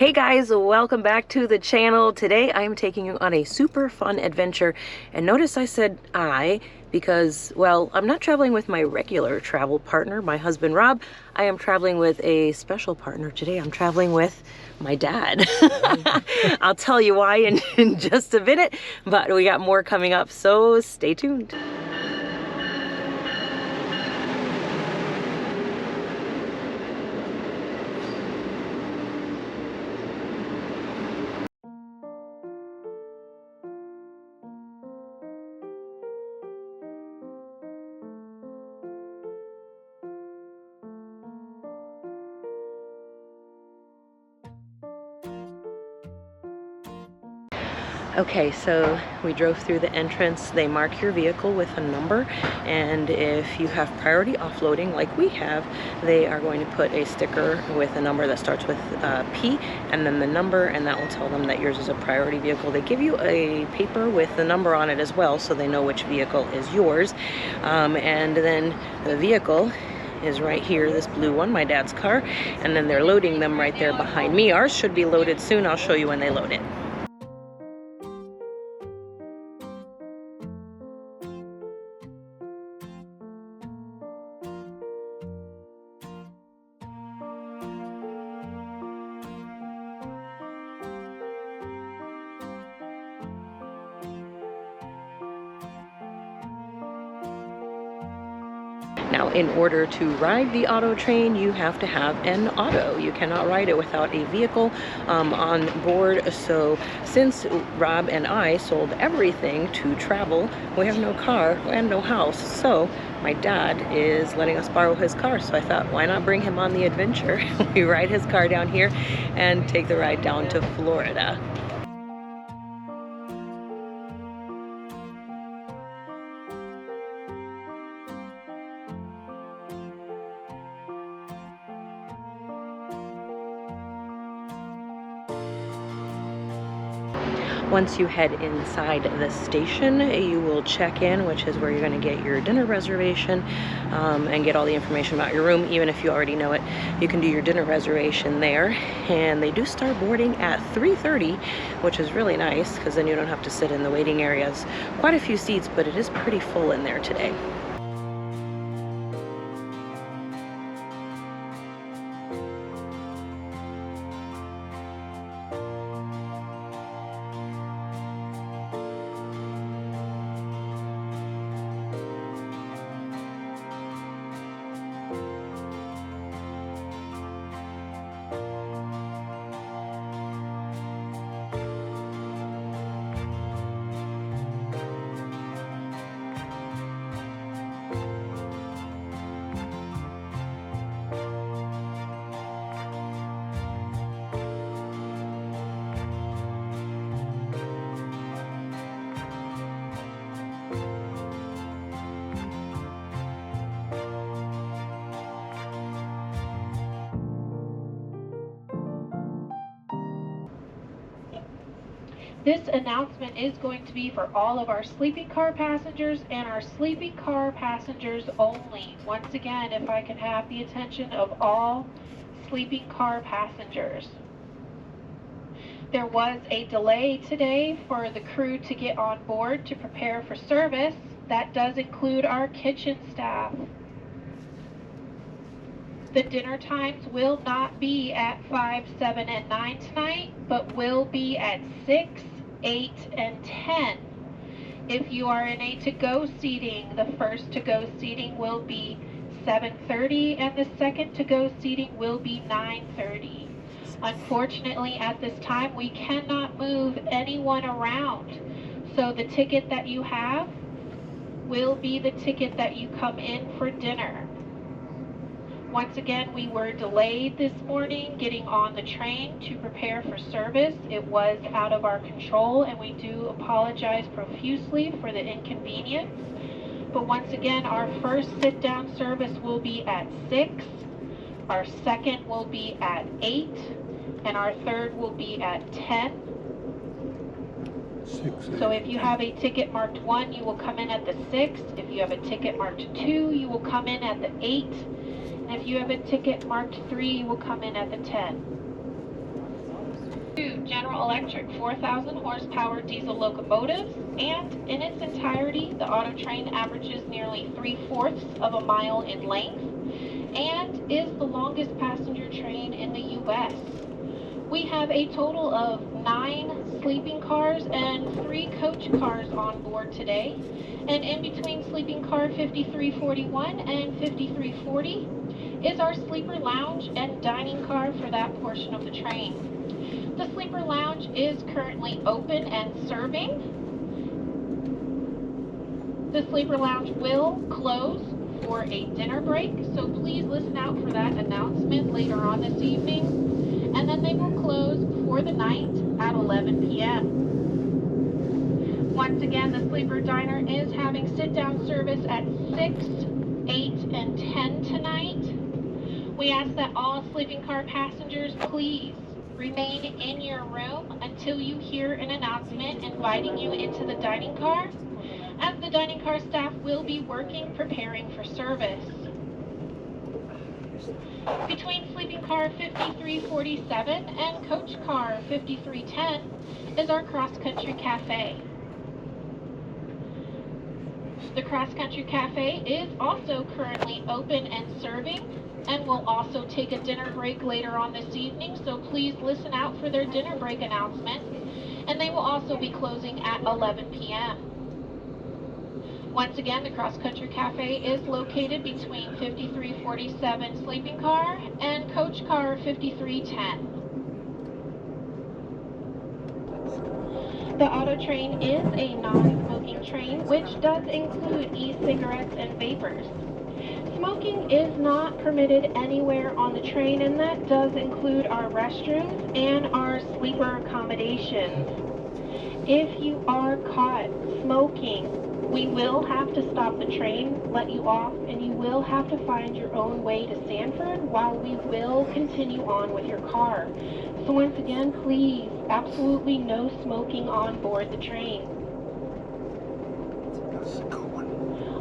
Hey guys, welcome back to the channel. Today I am taking you on a super fun adventure, and notice I said because, well, I'm not traveling with my regular travel partner, my husband Rob. I am traveling with a special partner today. I'm traveling with my dad. I'll tell you why in just a minute, but we got more coming up, so stay tuned. Okay, so we drove through the entrance. They mark your vehicle with a number, and if you have priority offloading like we have, they are going to put a sticker with a number that starts with P and then the number, and that will tell them that yours is a priority vehicle. They give you a paper with the number on it as well, so they know which vehicle is yours. And then the vehicle is right here, this blue one, my dad's car, and then they're loading them right there behind me. Ours should be loaded soon. I'll show you when they load it. Now, in order to ride the auto train, you have to have an auto. You cannot ride it without a vehicle on board. So since Rob and I sold everything to travel, we have no car and no house. So my dad is letting us borrow his car. So I thought, why not bring him on the adventure? We ride his car down here and take the ride down to Florida. Once you head inside the station, you will check in, which is where you're going to get your dinner reservation and get all the information about your room. Even if you already know it, you can do your dinner reservation there. And they do start boarding at 3:30, which is really nice because then you don't have to sit in the waiting areas. Quite a few seats, but it is pretty full in there today. This announcement is going to be for all of our sleeping car passengers and our sleeping car passengers only. Once again, if I can have the attention of all sleeping car passengers. There was a delay today for the crew to get on board to prepare for service. That does include our kitchen staff. The dinner times will not be at 5, 7, and 9 tonight, but will be at 6, 8, and 10. If you are in a to-go seating, the first to-go seating will be 7:30, and the second to-go seating will be 9:30. Unfortunately, at this time, we cannot move anyone around. So the ticket that you have will be the ticket that you come in for dinner. Once again, we were delayed this morning getting on the train to prepare for service. It was out of our control, and we do apologize profusely for the inconvenience. But once again, our first sit-down service will be at 6, our second will be at 8, and our third will be at 10. 6, so if you have a ticket marked 1, you will come in at the 6. If you have a ticket marked 2, you will come in at the 8. If you have a ticket marked 3, you will come in at the 10. General Electric 4,000 horsepower diesel locomotives, and in its entirety, the Auto Train averages nearly 3/4 of a mile in length and is the longest passenger train in the U.S. We have a total of 9 sleeping cars and 3 coach cars on board today. And in between sleeping car 5341 and 5340 is our sleeper lounge and dining car for that portion of the train. The sleeper lounge is currently open and serving. The sleeper lounge will close for a dinner break, so please listen out for that announcement later on this evening. And then they will close for the night at 11 p.m. Once again, the sleeper diner is having sit-down service at 6, 8, and 10 tonight. We ask that all sleeping car passengers please remain in your room until you hear an announcement inviting you into the dining car, as the dining car staff will be working preparing for service. Between sleeping car 5347 and coach car 5310 is our cross-country cafe. The cross-country cafe is also currently open and serving, and will also take a dinner break later on this evening, so please listen out for their dinner break announcement. And they will also be closing at 11 p.m. Once again, the Cross Country Cafe is located between 5347 sleeping car and coach car 5310. The Auto Train is a non-smoking train, which does include e-cigarettes and vapors. Smoking is not permitted anywhere on the train, and that does include our restrooms and our sleeper accommodations. If you are caught smoking, we will have to stop the train, let you off, and you will have to find your own way to Sanford while we will continue on with your car. So once again, please, absolutely no smoking on board the train.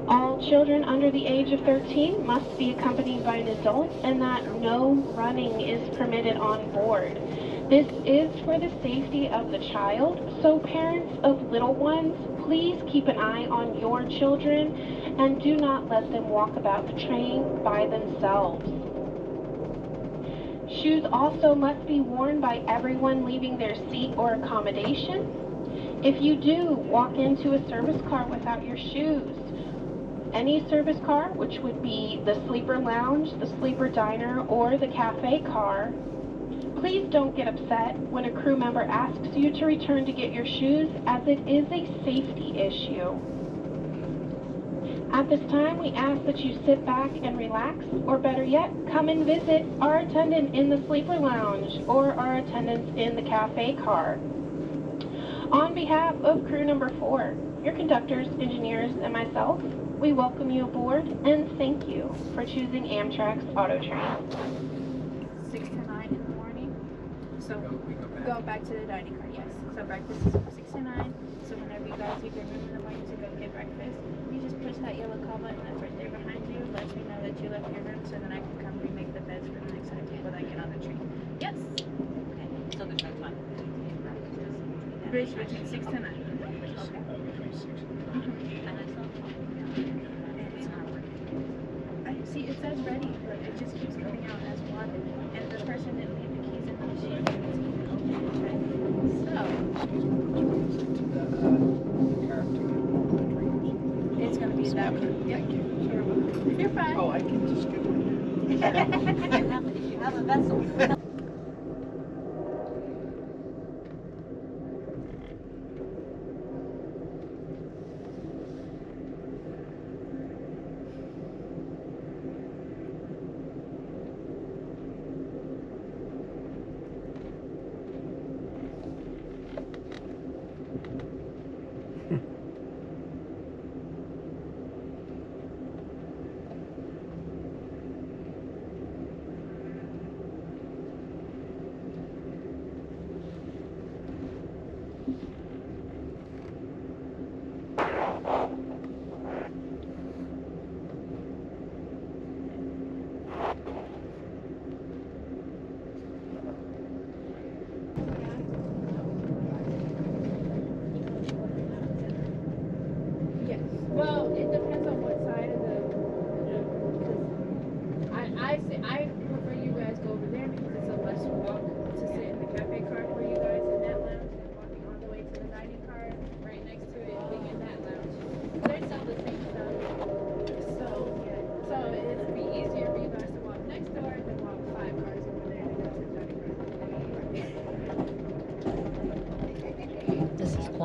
All children under the age of 13 must be accompanied by an adult, and that no running is permitted on board. This is for the safety of the child, so parents of little ones, please keep an eye on your children and do not let them walk about the train by themselves. Shoes also must be worn by everyone leaving their seat or accommodation. If you do walk into a service car without your shoes, any service car, which would be the sleeper lounge, the sleeper diner, or the cafe car, please don't get upset when a crew member asks you to return to get your shoes, as it is a safety issue. At this time, we ask that you sit back and relax, or better yet, come and visit our attendant in the sleeper lounge or our attendants in the cafe car. On behalf of crew number 4, your conductors, engineers, and myself, we welcome you aboard and thank you for choosing Amtrak's Auto Train. 6 to 9 in the morning. So go back to the dining car, yes. So breakfast is from 6 to 9. So whenever you guys leave your room in the morning to go get breakfast, you just push that yellow call button that's right there behind you. Lets me know that you left your room, so then I can come remake the beds for the next 100 people that get on the train. Yes. Okay. So there's no time. Bridge between 6 to 9. Okay. It's not working. I see it says ready, but it just keeps coming out as one, and the person didn't leave the keys in the machine. So it's gonna be that one. Yep. Sure. You're fine. Oh, I can just get one. You have a vessel.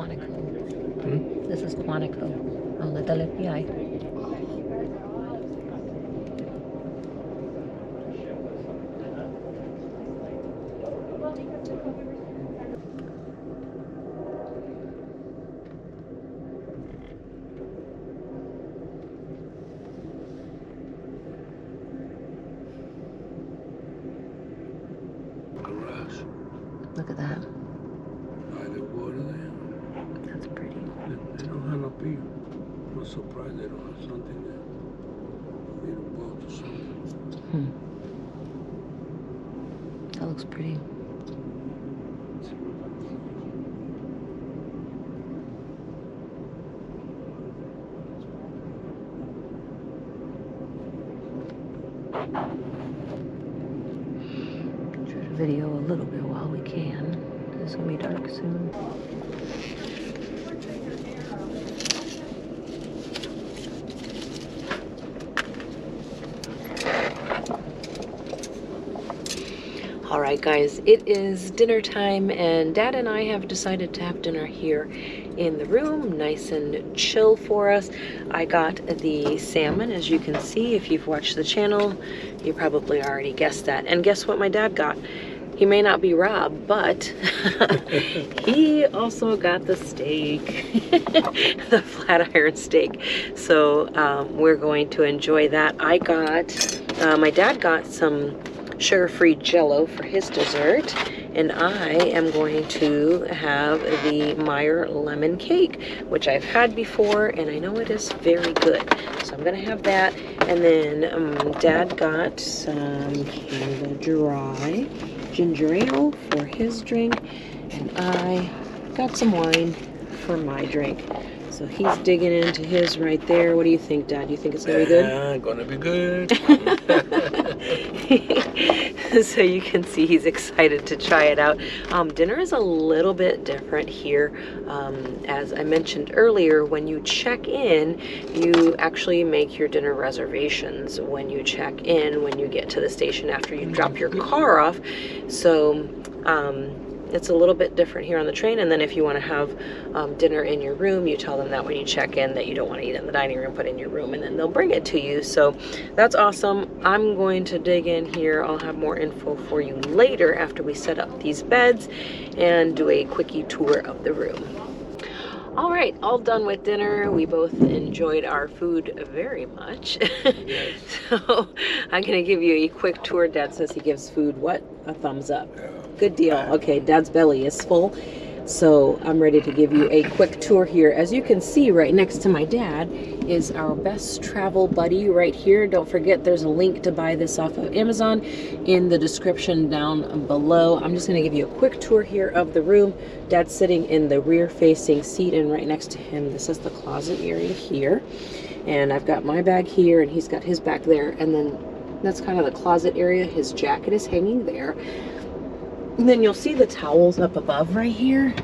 Quantico. This is Quantico. On the Telepi. Garage. Look at that. By the water there. That's pretty. They don't have no people. I'm surprised they don't have something there. Maybe a boat or something. That looks pretty. Try to video a little bit while we can. It's gonna be dark soon. All right, guys, it is dinner time, and Dad and I have decided to have dinner here in the room, nice and chill for us. I got the salmon, as you can see. If you've watched the channel, you probably already guessed that. And guess what my dad got? He may not be Rob, but he also got the steak, the flat iron steak. So we're going to enjoy that. I got, my dad got some sugar-free Jell-O for his dessert, and I am going to have the Meyer lemon cake, which I've had before, and I know it is very good. So I'm gonna have that, and then Dad got some Canada Dry ginger ale for his drink, and I got some wine for my drink. So he's digging into his right there. What do you think, Dad? You think it's gonna be good? Yeah, gonna be good. So you can see he's excited to try it out. Dinner is a little bit different here. As I mentioned earlier, when you check in, you actually make your dinner reservations when you check in, when you get to the station after you drop your car off. So it's a little bit different here on the train. And then if you want to have dinner in your room, you tell them that when you check in that you don't want to eat in the dining room, put in your room, and then they'll bring it to you. So that's awesome. I'm going to dig in here. I'll have more info for you later after we set up these beds and do a quickie tour of the room. All right, all done with dinner. We both enjoyed our food very much. So I'm gonna give you a quick tour. Dad says he gives food, what? A thumbs up. Good deal. Okay, Dad's belly is full. So I'm ready to give you a quick tour here. As you can see, right next to my dad is our best travel buddy right here. Don't forget, there's a link to buy this off of Amazon in the description down below. I'm just gonna give you a quick tour here of the room. Dad's sitting in the rear facing seat, and right next to him, this is the closet area here. And I've got my bag here, and he's got his back there. And then that's kind of the closet area. His jacket is hanging there. And then you'll see the towels up above right here.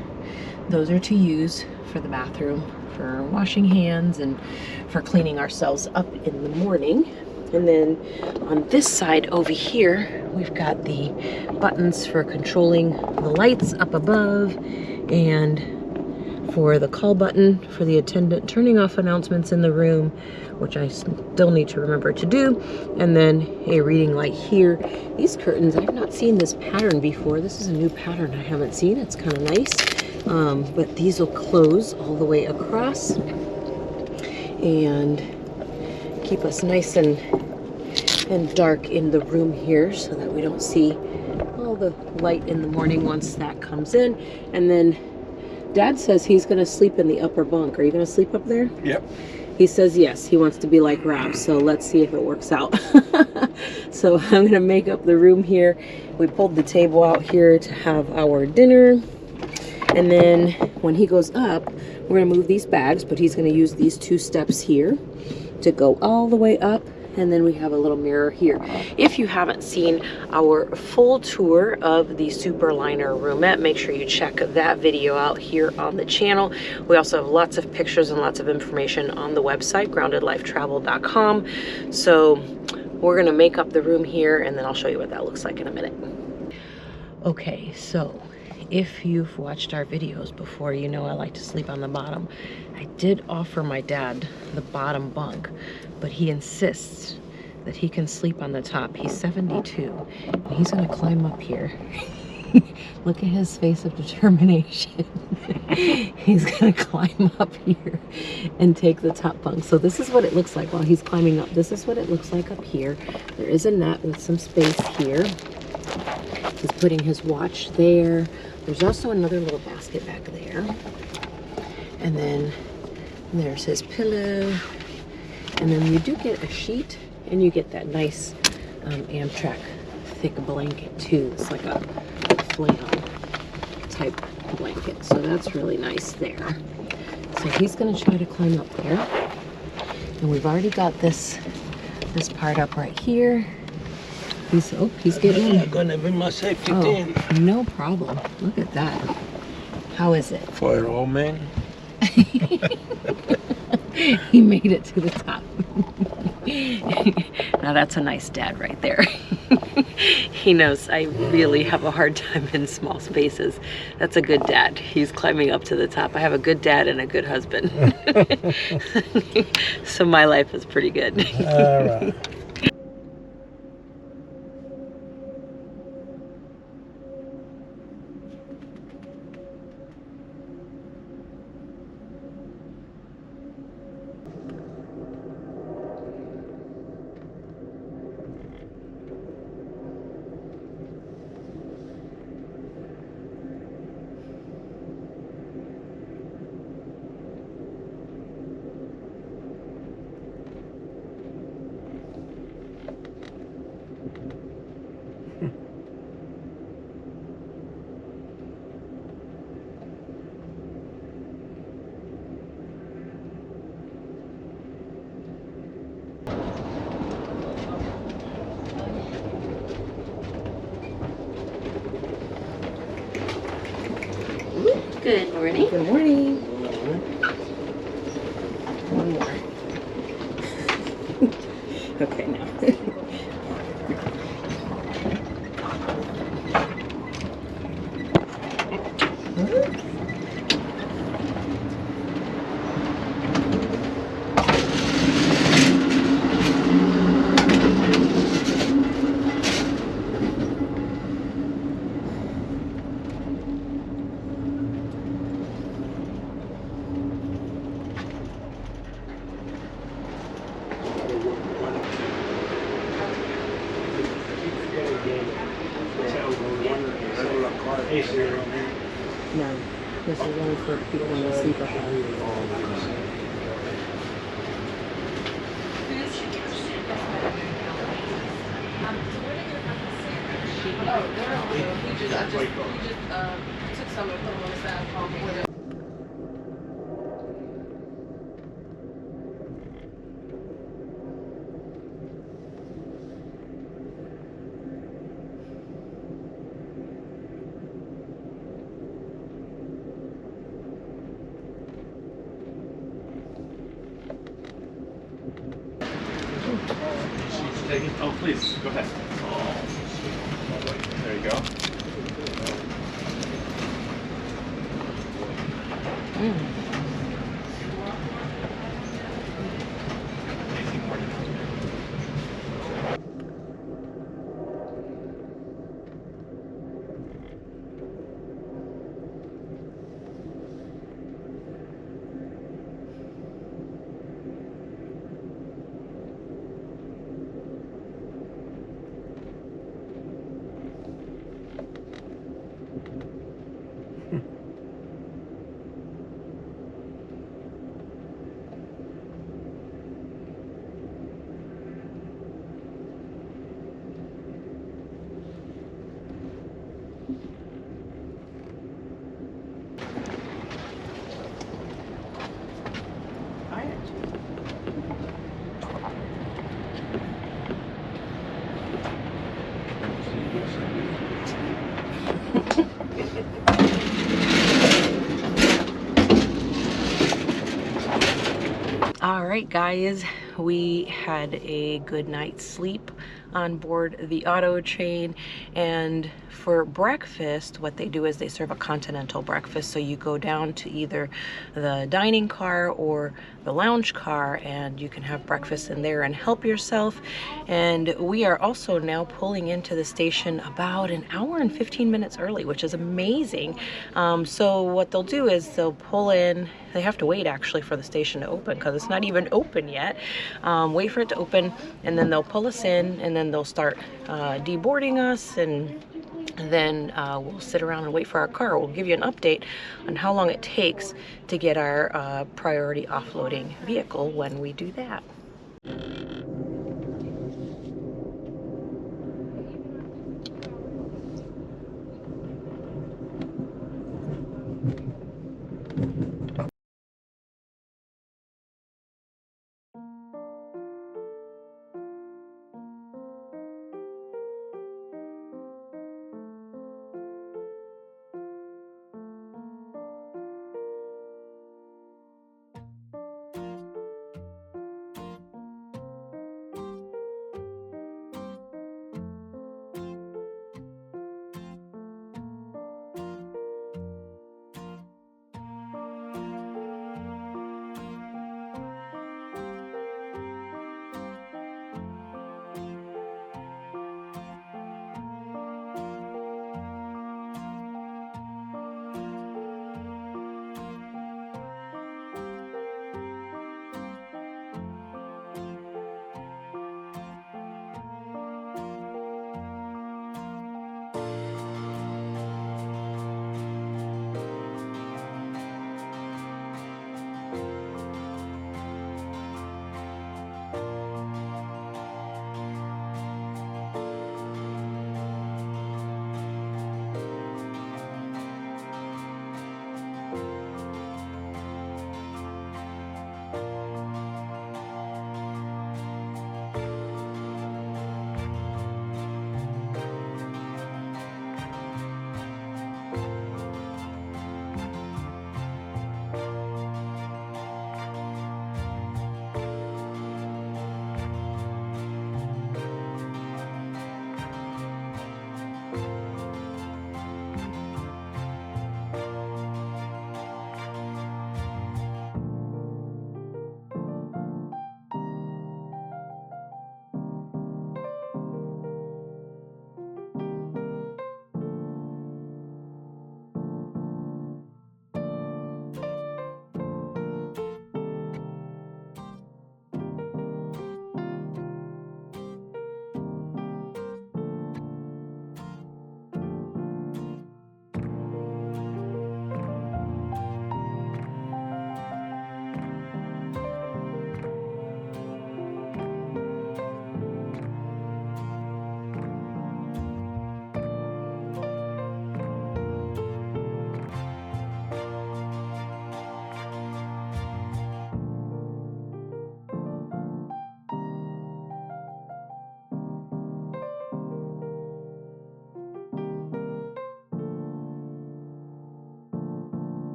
Those are to use for the bathroom, for washing hands and for cleaning ourselves up in the morning. And then on this side over here, we've got the buttons for controlling the lights up above, and for the call button for the attendant, turning off announcements in the room, which I still need to remember to do, and then a reading light here. These curtains, I've not seen this pattern before. This is a new pattern I haven't seen. It's kind of nice. But these will close all the way across and keep us nice and dark in the room here, so that we don't see all the light in the morning once that comes in. And then Dad says he's gonna sleep in the upper bunk. Are you gonna sleep up there? Yep. He says yes, he wants to be like Rob, so let's see if it works out. So I'm gonna make up the room here. We pulled the table out here to have our dinner. And then when he goes up, we're gonna move these bags, but he's gonna use these 2 steps here to go all the way up. And then we have a little mirror here. If you haven't seen our full tour of the Superliner Roomette, make sure you check that video out here on the channel. We also have lots of pictures and lots of information on the website, groundedlifetravel.com. So we're gonna make up the room here, and then I'll show you what that looks like in a minute. Okay, so If you've watched our videos before, you know I like to sleep on the bottom. I did offer my dad the bottom bunk, but he insists that he can sleep on the top. He's 72, and he's gonna climb up here. Look at his face of determination. He's gonna climb up here and take the top bunk. So this is what it looks like while he's climbing up. This is what it looks like up here. There is a net with some space here. He's putting his watch there. There's also another little basket back there. And then there's his pillow. And then you do get a sheet, and you get that nice Amtrak thick blanket too. It's like a flannel type blanket. So that's really nice there. So he's gonna try to climb up there. And we've already got this part up right here. He's getting I'm gonna be my safety oh, thing. no problem. Look at that. How is it? For an old man. He made it to the top. Now that's a nice dad right there. He knows I really have a hard time in small spaces. That's a good dad. He's climbing up to the top. I have a good dad and a good husband. So my life is pretty good. All right. Good morning. Good morning. One more. Okay, now. No, this is only for people when they sleep up there. Oh, please, go ahead. There you go. All right, guys, we had a good night's sleep on board the auto train, and for breakfast, what they do is they serve a continental breakfast. So you go down to either the dining car or the lounge car, and you can have breakfast in there and help yourself. And we are also now pulling into the station about an hour and 15 minutes early, which is amazing. So what they'll do is they'll pull in. They have to wait actually for the station to open because it's not even open yet. Wait for it to open, and then they'll pull us in, and then they'll start deboarding us, and then we'll sit around and wait for our car. We'll give you an update on how long it takes to get our priority offloading vehicle when we do that.